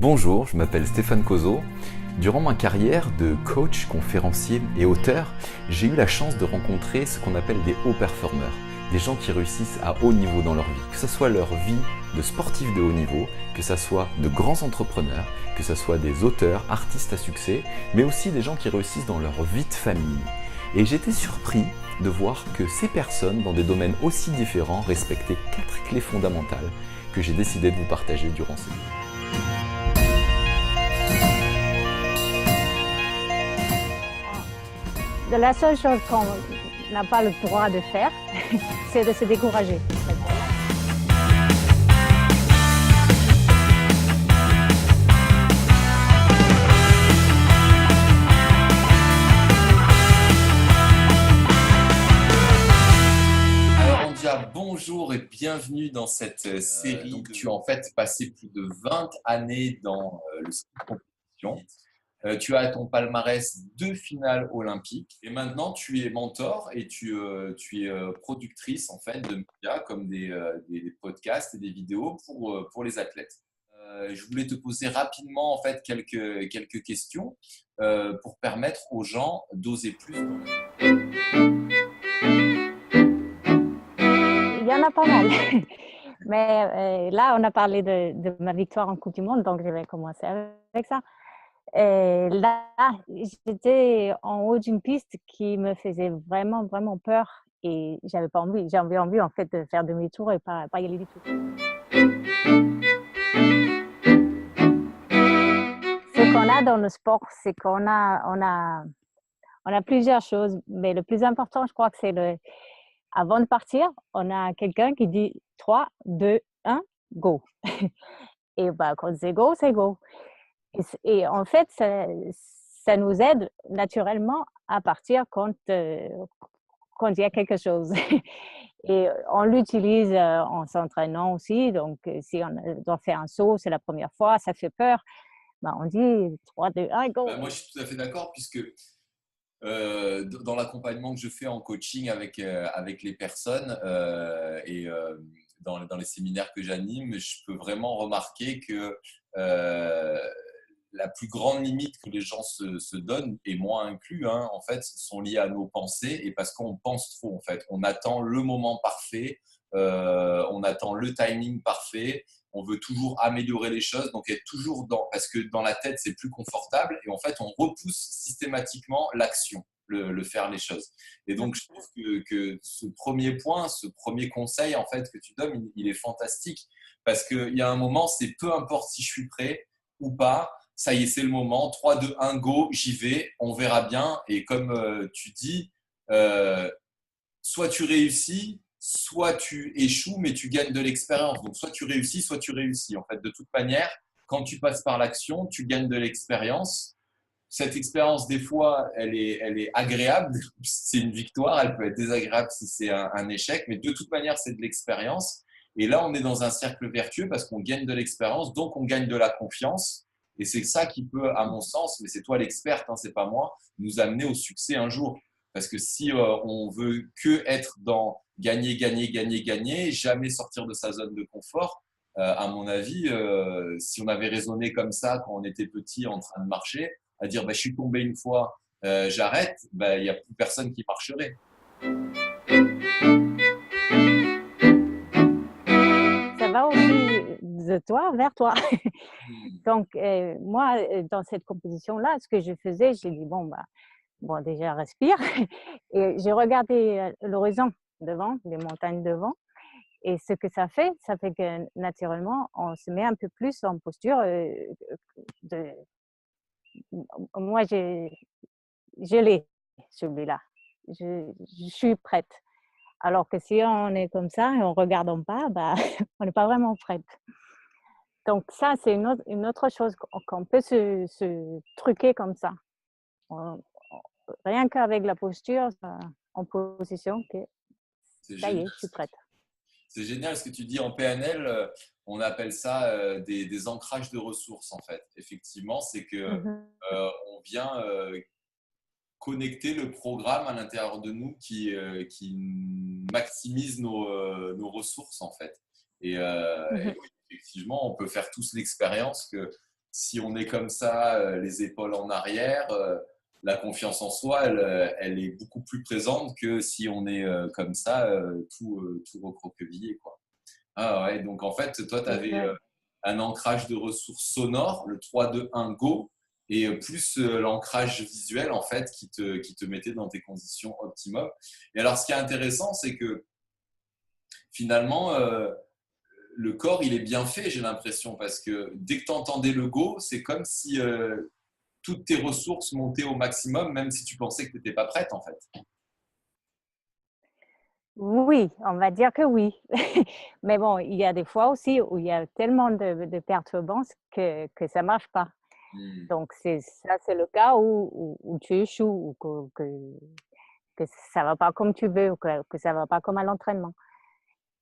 Bonjour, je m'appelle Stéphane Cozo. Durant ma carrière de coach, conférencier et auteur, j'ai eu la chance de rencontrer ce qu'on appelle des hauts performeurs, des gens qui réussissent à haut niveau dans leur vie, que ce soit leur vie de sportif de haut niveau, que ce soit de grands entrepreneurs, que ce soit des auteurs, artistes à succès, mais aussi des gens qui réussissent dans leur vie de famille. Et j'étais surpris de voir que ces personnes, dans des domaines aussi différents, respectaient 4 clés fondamentales que j'ai décidé de vous partager durant ce livre. La seule chose qu'on n'a pas le droit de faire, c'est de se décourager. Alors Andia, bonjour et bienvenue dans cette série. Donc, tu as en fait passé plus de 20 années dans le ski de compétition. Tu as à ton palmarès 2 finales olympiques et maintenant tu es mentor et tu es productrice en fait de médias comme des podcasts et des vidéos pour les athlètes. Je voulais te poser rapidement en fait quelques questions pour permettre aux gens d'oser plus. Il y en a pas mal. Mais là, on a parlé de ma victoire en Coupe du Monde, donc je vais commencer avec ça. Et là, j'étais en haut d'une piste qui me faisait vraiment, vraiment peur et j'avais pas envie. J'avais envie en fait de faire demi-tour et pas y aller du tout. Ce qu'on a dans le sport, c'est qu'on a plusieurs choses, mais le plus important, je crois que c'est avant de partir, on a quelqu'un qui dit 3, 2, 1, go. Et quand c'est go, c'est go. Et en fait, ça nous aide naturellement à partir quand il y a quelque chose. Et on l'utilise en s'entraînant aussi. Donc, si on doit faire un saut, c'est la première fois, ça fait peur. On dit 3, 2, 1, go. Moi, je suis tout à fait d'accord puisque dans l'accompagnement que je fais en coaching avec les personnes et dans les séminaires que j'anime, je peux vraiment remarquer que la plus grande limite que les gens se donnent, et moi inclus, en fait, sont liées à nos pensées et parce qu'on pense trop. En fait, on attend le moment parfait, on attend le timing parfait. On veut toujours améliorer les choses, donc être toujours parce que dans la tête, c'est plus confortable et en fait, on repousse systématiquement l'action, le faire les choses. Et donc, je trouve que ce premier point, ce premier conseil en fait que tu donnes, il est fantastique parce qu'il y a un moment, c'est peu importe si je suis prêt ou pas, ça y est, c'est le moment, 3, 2, 1, go, j'y vais, on verra bien. Et comme tu dis, soit tu réussis, soit tu échoues, mais tu gagnes de l'expérience. Donc, soit tu réussis, soit tu réussis. En fait, de toute manière, quand tu passes par l'action, tu gagnes de l'expérience. Cette expérience, des fois, elle est agréable. C'est une victoire. Elle peut être désagréable si c'est un échec. Mais de toute manière, c'est de l'expérience. Et là, on est dans un cercle vertueux parce qu'on gagne de l'expérience. Donc, on gagne de la confiance. Et c'est ça qui peut, à mon sens, mais c'est toi l'experte, c'est pas moi, nous amener au succès un jour. Parce que si on veut que être dans gagner, gagner, gagner, gagner, jamais sortir de sa zone de confort, à mon avis, si on avait raisonné comme ça quand on était petit en train de marcher, à dire je suis tombé une fois, j'arrête, il n'y a plus personne qui marcherait. Ça va aussi de toi vers toi. Donc, moi, dans cette composition-là, ce que je faisais, j'ai dit, bon, déjà, respire. Et j'ai regardé l'horizon devant, les montagnes devant. Et ce que ça fait que naturellement, on se met un peu plus en posture Moi, je l'ai, celui-là. Je suis prête. Alors que si on est comme ça et on ne regarde pas, on n'est pas vraiment prête. Donc ça, c'est une autre chose qu'on peut se truquer comme ça. Rien qu'avec la posture en position, ça y est, je suis prête. C'est génial ce que tu dis en PNL. On appelle ça des ancrages de ressources en fait. Effectivement, c'est que on vient connecter le programme à l'intérieur de nous qui maximise nos ressources en fait. Et effectivement, on peut faire tous l'expérience que si on est comme ça, les épaules en arrière, la confiance en soi, elle est beaucoup plus présente que si on est comme ça, tout recroquevillé, quoi. Ah ouais, donc en fait, toi, tu avais Exact. un ancrage de ressources sonores, le 3-2-1 Go, et plus l'ancrage visuel, en fait, qui te mettait dans tes conditions optimum. Et alors, ce qui est intéressant, c'est que finalement, le corps, il est bien fait, j'ai l'impression, parce que dès que tu entendais le Go, c'est comme si toutes tes ressources montaient au maximum, même si tu pensais que tu n'étais pas prête, en fait. Oui, on va dire que oui. Mais bon, il y a des fois aussi où il y a tellement de perturbances que ça marche pas. Hmm. Donc c'est le cas où tu échoues ou que ça va pas comme tu veux ou que ça va pas comme à l'entraînement.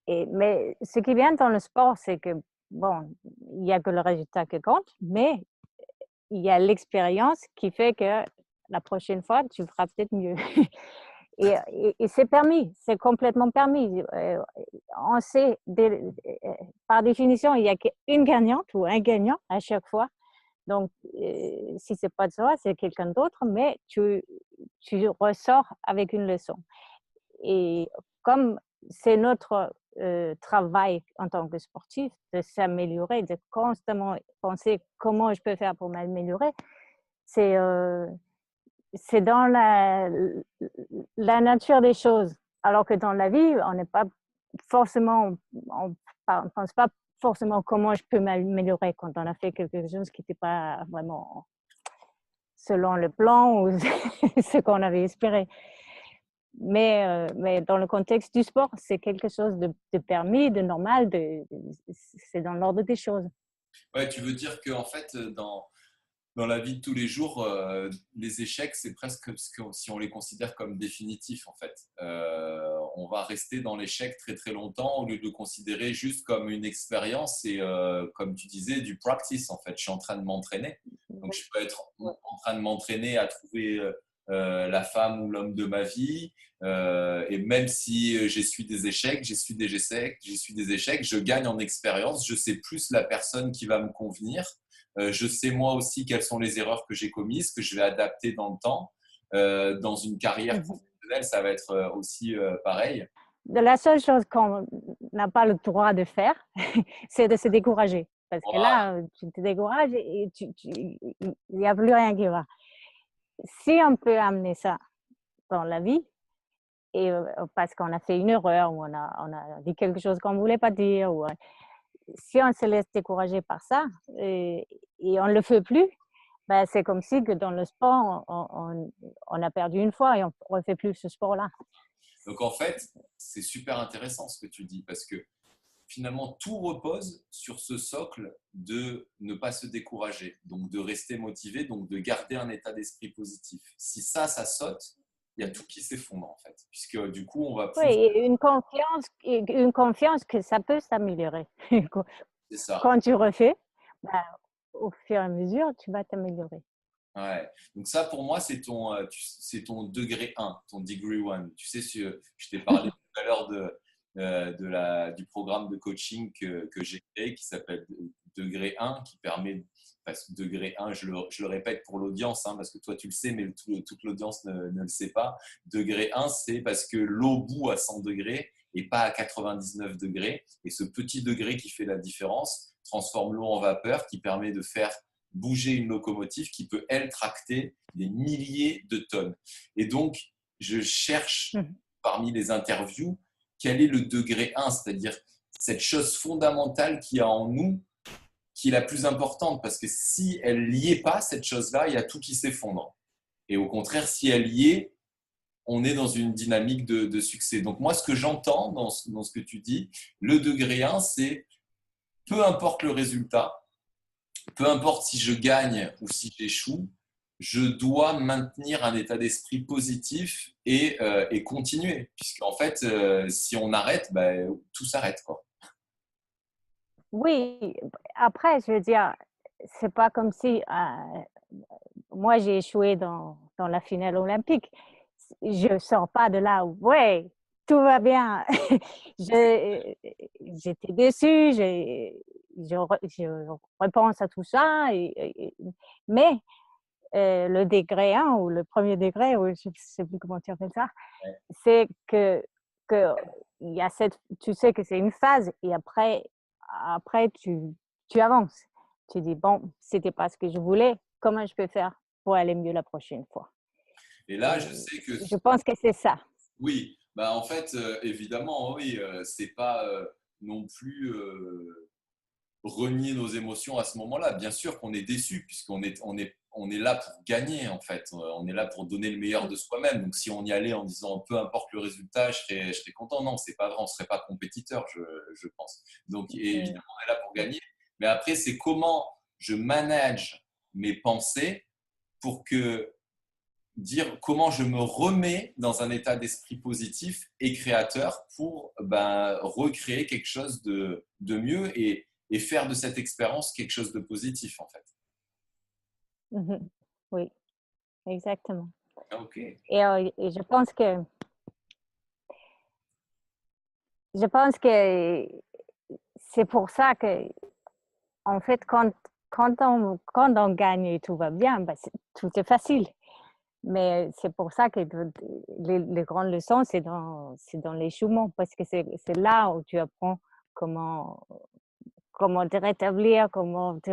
Mais ce qui est bien dans le sport, c'est que, bon, il y a que le résultat qui compte, mais il y a l'expérience qui fait que la prochaine fois, tu feras peut-être mieux. Et c'est permis, c'est complètement permis. On sait, par définition, il n'y a qu'une gagnante ou un gagnant à chaque fois. Donc, si ce n'est pas toi, c'est quelqu'un d'autre, mais tu ressors avec une leçon. Et comme c'est notre travail en tant que sportif de s'améliorer, de constamment penser comment je peux faire pour m'améliorer, c'est dans la nature des choses. Alors que dans la vie, on n'est pas forcément, on ne pense pas forcément comment je peux m'améliorer quand on a fait quelque chose qui n'était pas vraiment selon le plan ou ce qu'on avait espéré. Mais dans le contexte du sport, c'est quelque chose de permis, de normal, c'est dans l'ordre des choses. Ouais, tu veux dire qu'en fait, dans la vie de tous les jours, les échecs, c'est presque si on les considère comme définitifs, en fait. On va rester dans l'échec très très longtemps au lieu de le considérer juste comme une expérience et, comme tu disais, du practice, en fait. Je suis en train de m'entraîner. Donc, je peux être en train de m'entraîner à trouver la femme ou l'homme de ma vie. Et même si j'essuie des échecs, je gagne en expérience. Je sais plus la personne qui va me convenir. Je sais moi aussi quelles sont les erreurs que j'ai commises, que je vais adapter dans le temps. Dans une carrière professionnelle, ça va être aussi pareil. La seule chose qu'on n'a pas le droit de faire, c'est de se décourager. Parce que Voilà. là, tu te décourages et il n'y a plus rien qui va. Si on peut amener ça dans la vie, et parce qu'on a fait une erreur ou on a dit quelque chose qu'on ne voulait pas dire, ou si on se laisse décourager par ça et on ne le fait plus, ben c'est comme si que dans le sport, on a perdu une fois et on ne refait plus ce sport-là. Donc en fait, c'est super intéressant ce que tu dis parce que finalement, tout repose sur ce socle de ne pas se décourager, donc de rester motivé, donc de garder un état d'esprit positif. Si ça saute, il y a tout qui s'effondre en fait, puisque du coup, on va Oui, plus. et une confiance que ça peut s'améliorer. C'est ça. Quand tu refais, ben, au fur et à mesure, tu vas t'améliorer. Ouais. Donc ça, pour moi, c'est ton degré 1, ton degree 1. Tu sais, je t'ai parlé tout à l'heure du programme de coaching que j'ai créé qui s'appelle degré 1, qui permet, parce que degré 1, je le répète pour l'audience, hein, parce que toi tu le sais, mais toute l'audience ne le sait pas. Degré 1, c'est parce que l'eau bout à 100 degrés et pas à 99 degrés. Et ce petit degré qui fait la différence transforme l'eau en vapeur, qui permet de faire bouger une locomotive qui peut, elle, tracter des milliers de tonnes. Et donc, je cherche parmi les interviews quel est le degré 1, c'est-à-dire cette chose fondamentale qu'il y a en nous qui est la plus importante, parce que si elle n'y est pas, cette chose-là, il y a tout qui s'effondre. Et au contraire, si elle y est, on est dans une dynamique de succès. Donc moi, ce que j'entends dans ce que tu dis, le degré 1, c'est peu importe le résultat, peu importe si je gagne ou si j'échoue, je dois maintenir un état d'esprit positif et continuer. Puisqu'en fait, si on arrête, ben, tout s'arrête, quoi. Oui, après, je veux dire, c'est pas comme si moi j'ai échoué dans la finale olympique. Je sors pas de là où, ouais, tout va bien. J'étais déçue, je repense à tout ça. Mais le degré 1 ou le premier degré, ou je ne sais plus comment tu appelles ça, Ouais. c'est que il y a tu sais que c'est une phase et après tu avances. Tu dis, bon, c'était pas ce que je voulais, comment je peux faire pour aller mieux la prochaine fois? Et là, je Et sais que je pense que c'est ça. oui, bah en fait, évidemment, oui, c'est pas non plus renier nos émotions à ce moment-là. Bien sûr qu'on est déçu puisqu'on est là pour gagner en fait. On est là pour donner le meilleur de soi-même. Donc si on y allait en disant peu importe le résultat, je serais content. Non, c'est pas vrai. On serait pas compétiteur, je pense. Donc Mm. évidemment, on est là pour gagner. Mais après, c'est comment je manage mes pensées pour que dire comment je me remets dans un état d'esprit positif et créateur pour recréer quelque chose de mieux et faire de cette expérience quelque chose de positif en fait. Mhm. Oui, exactement. Ok. Et je pense que c'est pour ça que, en fait, quand on gagne et tout va bien, tout est facile. Mais c'est pour ça que les grandes leçons, c'est dans l'échouement, parce que c'est là où tu apprends comment, comment te rétablir, comment te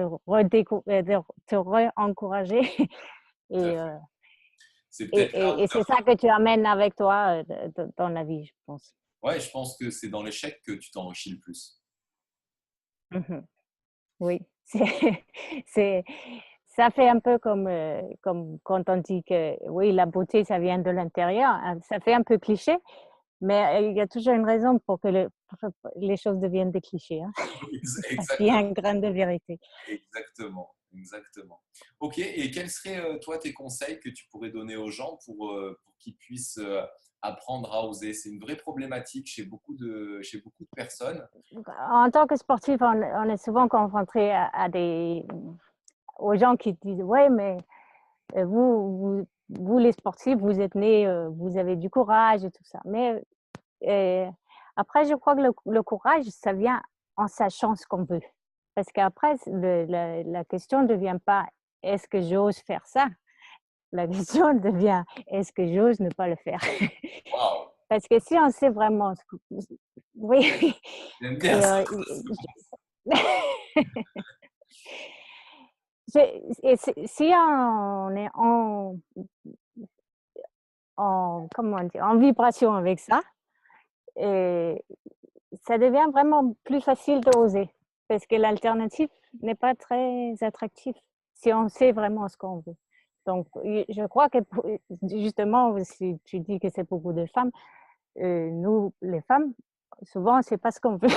re-encourager. Tout à Et, fait. C'est peut-être là où et c'est ça que tu amènes avec toi dans la vie, je pense. ouais, je pense que c'est dans l'échec que tu t'enrichis le plus. Mhm. Oui, c'est, ça fait un peu comme quand on dit que oui, la beauté, ça vient de l'intérieur. Hein. Ça fait un peu cliché, mais il y a toujours une raison pour que les choses deviennent des clichés. Hein. Il y a Exactement. un grain de vérité. Exactement, exactement. Ok, et quels seraient, toi, tes conseils que tu pourrais donner aux gens pour qu'ils puissent apprendre à oser? C'est une vraie problématique chez beaucoup de personnes. En tant que sportif, on est souvent confronté aux gens qui disent, ouais, mais vous, les sportifs, vous êtes nés, vous avez du courage et tout ça. Mais après, je crois que le courage, ça vient en sachant ce qu'on veut. Parce qu'après, la question ne devient pas est-ce que j'ose faire ça? La question devient est-ce que j'ose ne pas le faire? Waouh, Parce que si on sait vraiment ce que. Oui. j'aime bien Et, ça. si on est comment on dit, en vibration avec ça, et ça devient vraiment plus facile d'oser. Parce que l'alternative n'est pas très attractive si on sait vraiment ce qu'on veut. Donc, je crois que justement, si tu dis que c'est beaucoup de femmes, nous, les femmes, souvent, on ne sait pas ce qu'on veut.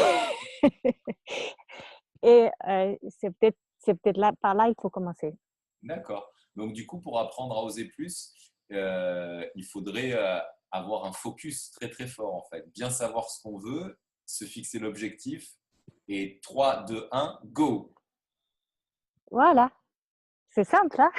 Et c'est peut-être là, par là il faut commencer. D'accord. Donc, du coup, pour apprendre à oser plus, il faudrait avoir un focus très, très fort, en fait. Bien savoir ce qu'on veut, se fixer l'objectif. Et 3, 2, 1, go! Voilà, c'est simple, hein?